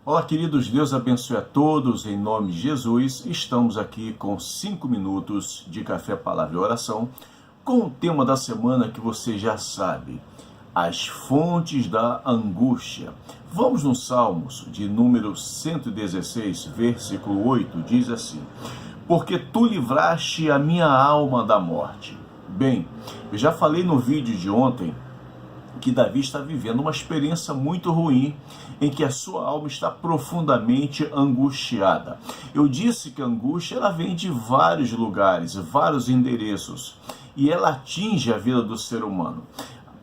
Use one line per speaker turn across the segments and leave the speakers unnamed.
Olá, queridos, Deus abençoe a todos, em nome de Jesus. Estamos aqui com 5 minutos de café, palavra e oração, com o tema da semana que você já sabe, as fontes da angústia. Vamos no Salmos de número 116, versículo 8, diz assim: porque tu livraste a minha alma da morte. Bem, eu já falei no vídeo de ontem que Davi está vivendo uma experiência muito ruim, em que a sua alma está profundamente angustiada. Eu disse que a angústia ela vem de vários lugares, vários endereços, e ela atinge a vida do ser humano.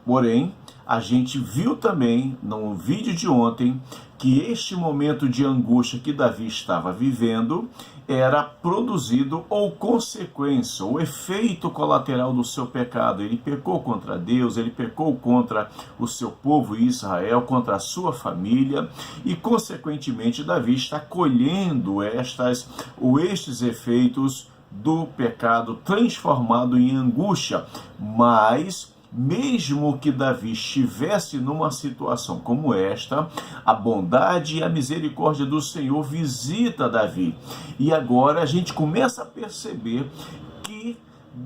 Porém, a gente viu também no vídeo de ontem que este momento de angústia que Davi estava vivendo era produzido ou consequência, o efeito colateral do seu pecado. Ele pecou contra Deus, ele pecou contra o seu povo Israel, contra a sua família, e consequentemente Davi está colhendo estes efeitos do pecado transformado em angústia. Mas mesmo que Davi estivesse numa situação como esta, a bondade e a misericórdia do Senhor visita Davi. E agora a gente começa a perceber que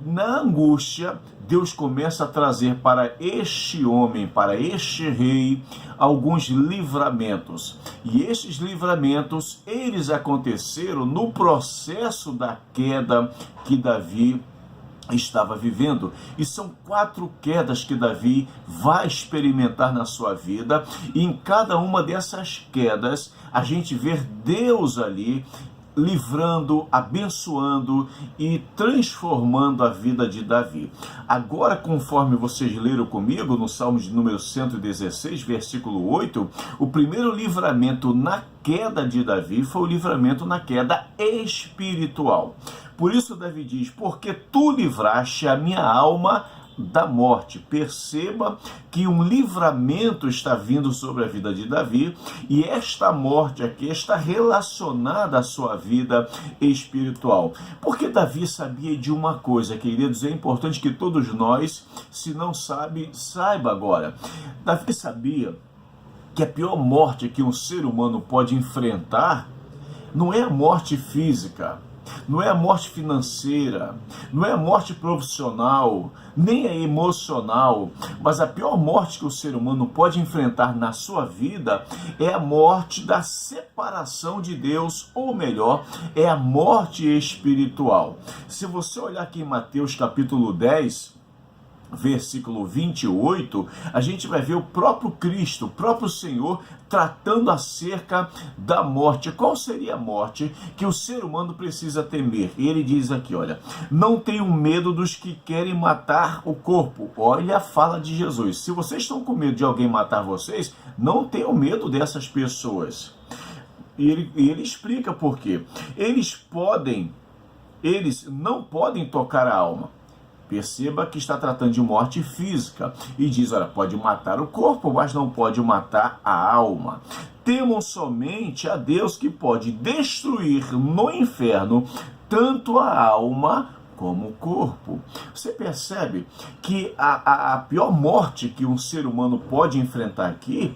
na angústia, Deus começa a trazer para este homem, para este rei, alguns livramentos. E estes livramentos, eles aconteceram no processo da queda que Davi estava vivendo, e são 4 quedas que Davi vai experimentar na sua vida, e em cada uma dessas quedas a gente vê Deus ali livrando, abençoando e transformando a vida de Davi. Agora, conforme vocês leram comigo no Salmo de número 116, versículo 8, o primeiro livramento na queda de Davi foi o livramento na queda espiritual. Por isso Davi diz: porque tu livraste a minha alma da morte. Perceba que um livramento está vindo sobre a vida de Davi, e esta morte aqui está relacionada à sua vida espiritual. Porque Davi sabia de uma coisa, queridos, é importante que todos nós, se não sabe, saiba agora. Davi sabia que a pior morte que um ser humano pode enfrentar não é a morte física, não é a morte financeira, não é a morte profissional, nem a emocional, mas a pior morte que o ser humano pode enfrentar na sua vida é a morte da separação de Deus, ou melhor, é a morte espiritual. Se você olhar aqui em Mateus capítulo 10, versículo 28, a gente vai ver o próprio Cristo, o próprio Senhor, tratando acerca da morte. Qual seria a morte que o ser humano precisa temer? Ele diz aqui, olha: não tenham medo dos que querem matar o corpo. Olha a fala de Jesus. Se vocês estão com medo de alguém matar vocês, não tenham medo dessas pessoas. E ele explica por quê. Eles não podem tocar a alma. Perceba que está tratando de morte física. E diz, olha, pode matar o corpo, mas não pode matar a alma. Temam somente a Deus, que pode destruir no inferno tanto a alma como o corpo. Você percebe que a pior morte que um ser humano pode enfrentar aqui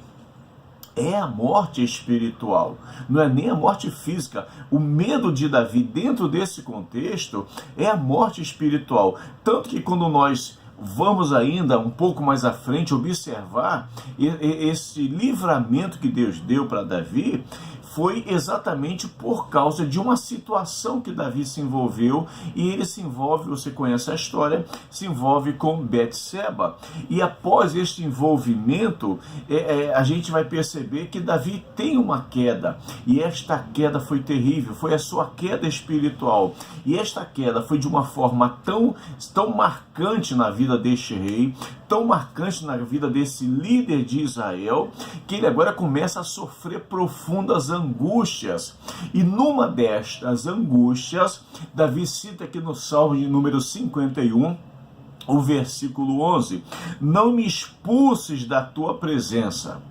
é a morte espiritual, não é nem a morte física. O medo de Davi dentro desse contexto é a morte espiritual. Tanto que quando nós vamos ainda um pouco mais à frente observar esse livramento que Deus deu para Davi, foi exatamente por causa de uma situação que Davi se envolveu, e ele se envolve, você conhece a história, se envolve com Betseba. E após este envolvimento, a gente vai perceber que Davi tem uma queda, e esta queda foi terrível, foi a sua queda espiritual. E esta queda foi de uma forma tão marcante na vida deste rei, tão marcante na vida desse líder de Israel, que ele agora começa a sofrer profundas angústias. E numa destas angústias, Davi cita aqui no Salmo de número 51, o versículo 11: não me expulses da tua presença.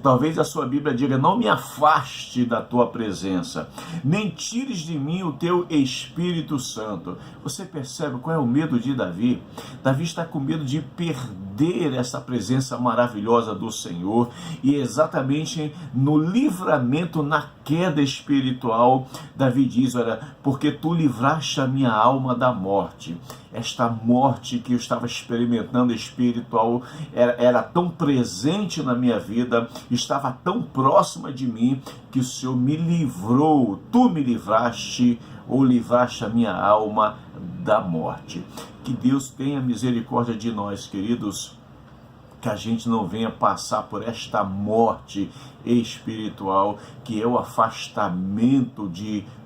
Talvez a sua Bíblia diga: não me afaste da tua presença, nem tires de mim o teu Espírito Santo. Você percebe qual é o medo de Davi? Davi está com medo de perder poder, essa presença maravilhosa do Senhor, e exatamente no livramento, na queda espiritual, Davi diz, olha, porque tu livraste a minha alma da morte. Esta morte que eu estava experimentando espiritual era tão presente na minha vida, estava tão próxima de mim, que o Senhor me livrou, tu me livraste, ou livraste a minha alma da morte. Que Deus tenha misericórdia de nós, queridos, que a gente não venha passar por esta morte espiritual, que é o afastamento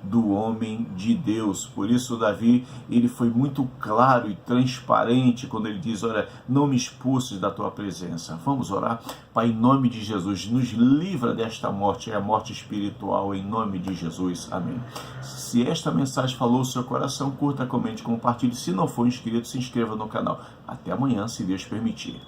do homem de Deus. Por isso Davi, ele foi muito claro e transparente quando ele diz, olha, não me expulses da tua presença. Vamos orar? Pai, em nome de Jesus, nos livra desta morte, é a morte espiritual, em nome de Jesus. Amém. Se esta mensagem falou o seu coração, curta, comente, compartilhe. Se não for inscrito, se inscreva no canal. Até amanhã, se Deus permitir.